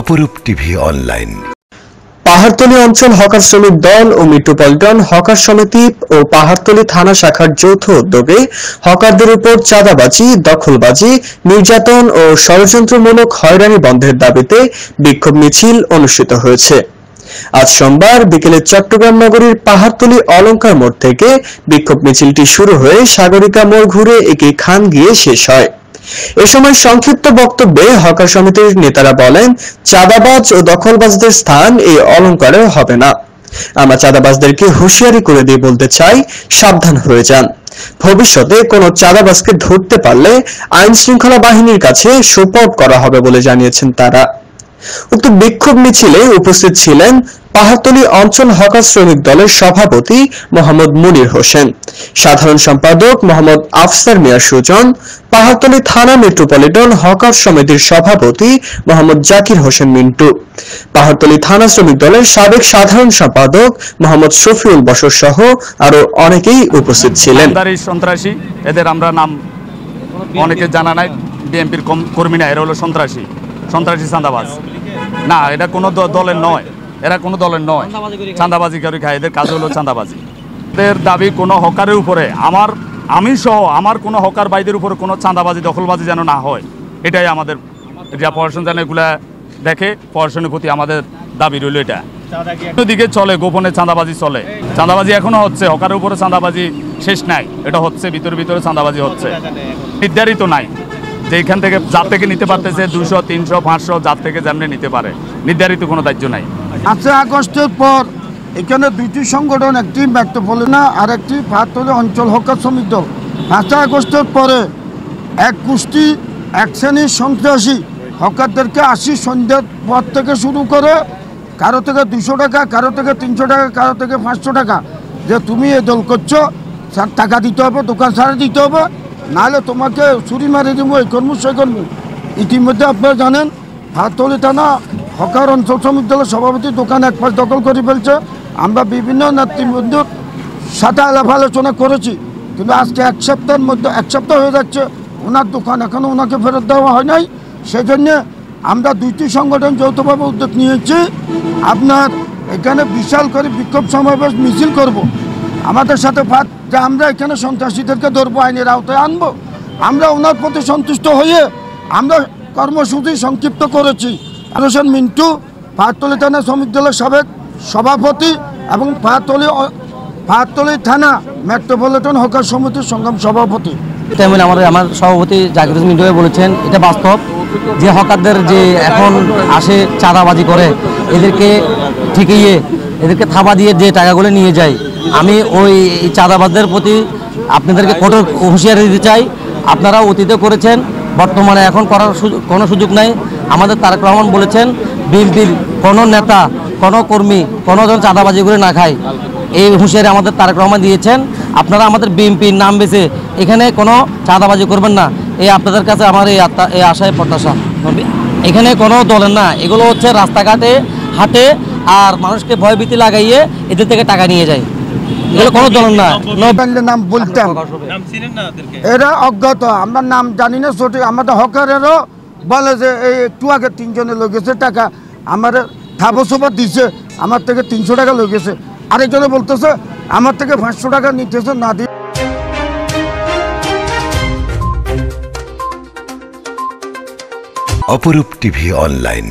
অপরূপ TV online. Pahartali অঞ্চল hawker শ্রমিক দল ও মেট্রোপলিটন হকার সমিতি ও পাহাড়তলী থানা শাখার যৌথ উদ্যোগে হকারদের উপর চাঁদাবাজি, দখলবাজি, নির্যাতন ও ষড়যন্ত্রমূলক হয়রানি বন্ধের দাবিতে বিক্ষোভ মিছিল অনুষ্ঠিত হয়েছে। আজ সোমবার বিকেলে চট্টগ্রাম নগরীর পাহাড়তলী অলঙ্কার মোড় থেকে বিক্ষোভ মিছিলটি শুরু হয়ে সাগরিকা মোড় ঘুরে একে খান গিয়ে শেষ হয়। এ সময় সংক্ষিপ্ত বক্তব্যে হকার সমিতির নেতারা বলেন, চাঁদাবাজ ও দখলবাজদের স্থান এই অলঙ্কারে হবে না। আমরা চাঁদাবাজদেরকে হুঁশিয়ারি করে দিয়ে বলতে চাই, সাবধান হয়ে যান। ভবিষ্যতে কোনো চাঁদাবাজকে ধরতে পারলে আইন শৃঙ্খলা বাহিনীর কাছে সোপর্দ করা হবে বলে জানিয়েছেন তারা। উক্ত বিক্ষোভ মিছিলে উপস্থিত ছিলেন পাহাড়তলী অঞ্চল হকার শ্রমিক দলের সভাপতি মোহাম্মদ মুনির হোসেন, সাধারণ সম্পাদক মোহাম্মদ আফসার মিয়া সুজন, পাহাড়তলী থানা মেট্রোপলিটন হকার সমিতির সভাপতি মোহাম্মদ জাকির হোসেন মিন্টু, পাহাড়তলী থানা শ্রমিক দলের সাবেক সাধারণ সম্পাদক মোহাম্মদ শফিউল বশর সহ আরো অনেকেই উপস্থিত ছিলেন। সন্ত্রাসী, এদের আমরা নাম অনেকে জানা নাই, বিএনপির কর্মী না, এরা হলো সন্ত্রাসী চাঁদাবাজ। না, এটা কোনো দলের নয়, এরা কোনো দলের নয়, চাঁদাবাজি করে খায়, এদের কাজ হলো চাঁদাবাজি। এদের দাবি কোনো হকারের উপরে, আমি সহ আমার কোনো হকার ভাইদের উপরে কোনো চাঁদাবাজি, দখলবাজি যেন না হয়, এটাই আমাদের, যা প্রশাসন যেন এগুলা দেখে, প্রশাসনের প্রতি আমাদের দাবি রইল। এটা দিকে চলে, গোপনে চাঁদাবাজি চলে, চাঁদাবাজি এখনো হচ্ছে, হকারের উপরে চাঁদাবাজি শেষ নাই, এটা হচ্ছে, ভিতরে চাঁদাবাজি হচ্ছে, নির্ধারিত নাই যে এখান থেকে যার থেকে নিতে পারতেছে 200, 300, 500 যার থেকে যেমনি নিতে পারে, নির্ধারিত কোনো দায়িত্ব নাই। 5 আগস্টের পর এখানে দুইটি সংগঠন, একটি মেট্রোপলিটন আর একটি পাহাড়তলী অঞ্চল হকার শ্রমিক দল। 5 আগস্টের পরে এক গোষ্ঠী, এক শ্রেণীর সন্ত্রাসী হকারদেরকে সন্ধ্যার পর থেকে শুরু করে কারো থেকে 200 টাকা, কারো থেকে 300 টাকা, কারো থেকে 500 টাকা, যে তুমি এই দল করছো, টাকা দিতে হবে, দোকান ছাড়া দিতে হবে, নাহলে তোমাকে ছুরি মারি দিব, এই কর্ম সেই কর্ম। ইতিমধ্যে আপনারা জানেন পাহাড়তলী থানা হকার অঞ্চল শ্রমিক দলের সভাপতি দোকান এক পাশ দখল করে ফেলছে। আমরা বিভিন্ন নেতৃবৃন্দর সাথে আলাপ আলোচনা করেছি, কিন্তু আজকে এক সপ্তাহ হয়ে যাচ্ছে ওনার দোকান এখনও ওনাকে ফেরত দেওয়া হয় নাই। সেই জন্যে আমরা দুইটি সংগঠন যৌথভাবে উদ্যোগ নিয়েছি, আপনার এখানে বিশাল করে বিক্ষোভ সমাবেশ মিছিল করব। আমাদের সাথে যে আমরা এখানে সন্ত্রাসীদেরকে ধরবো, আইনের আওতায় আনবো। আমরা ওনার প্রতি সন্তুষ্ট হয়ে আমরা কর্মসূচি সংক্ষিপ্ত করেছি। হোসেন মিন্টু, পাহাড়তলী থানা শ্রমিক দলের সাবেক সভাপতি এবং পাহাড়তলী থানা মেট্রোপলিটন হকার সমিতির সংগ্রাম সভাপতি। তেমন আমার সভাপতি জাকির হোসেন মিন্টু বলেছেন, এটা বাস্তব যে হকারদের যে এখন আসে চাঁদাবাজি করে, এদেরকে ঠিকিয়ে এদেরকে থাবা দিয়ে যে টাকাগুলো নিয়ে যায়, আমি ওই চাঁদাবাজদের প্রতি আপনাদেরকে কঠোর হুঁশিয়ারি দিতে চাই। আপনারা অতীতে করেছেন, বর্তমানে এখন করার কোনো সুযোগ নাই। আমাদের তারেক রহমান বলেছেন, বিএনপির কোনো নেতা, কোনো কর্মী কোনো জন চাঁদাবাজি করে না খায়, এই হুঁশিয়ারি আমাদের তারেক রহমান দিয়েছেন। আপনারা আমাদের বিএনপির নাম বেছে এখানে কোনো চাঁদাবাজি করবেন না, এই আপনাদের কাছে আমার এই আশায় প্রত্যাশা। এখানে কোনো দলের না, এগুলো হচ্ছে রাস্তাঘাটে হাঁটে আর মানুষকে ভয়ভীতি লাগাইয়ে এদের থেকে টাকা নিয়ে যায়, এগুলো কোনো দলের না। নাম বলতাম, এরা অজ্ঞাত, আমরা নাম জানি না সঠিক। আমাদের হকারেরও বলে যে এই একটু আগে 3 জনে লেগেছে টাকা, আমার থাবসোবা দিছে, আমার থেকে 300 টাকা লেগেছে, আরেকজনে বলতেছে আমার থেকে 500 টাকা নিতেছে না দিয়ে। অপরূপ টিভি অনলাইন।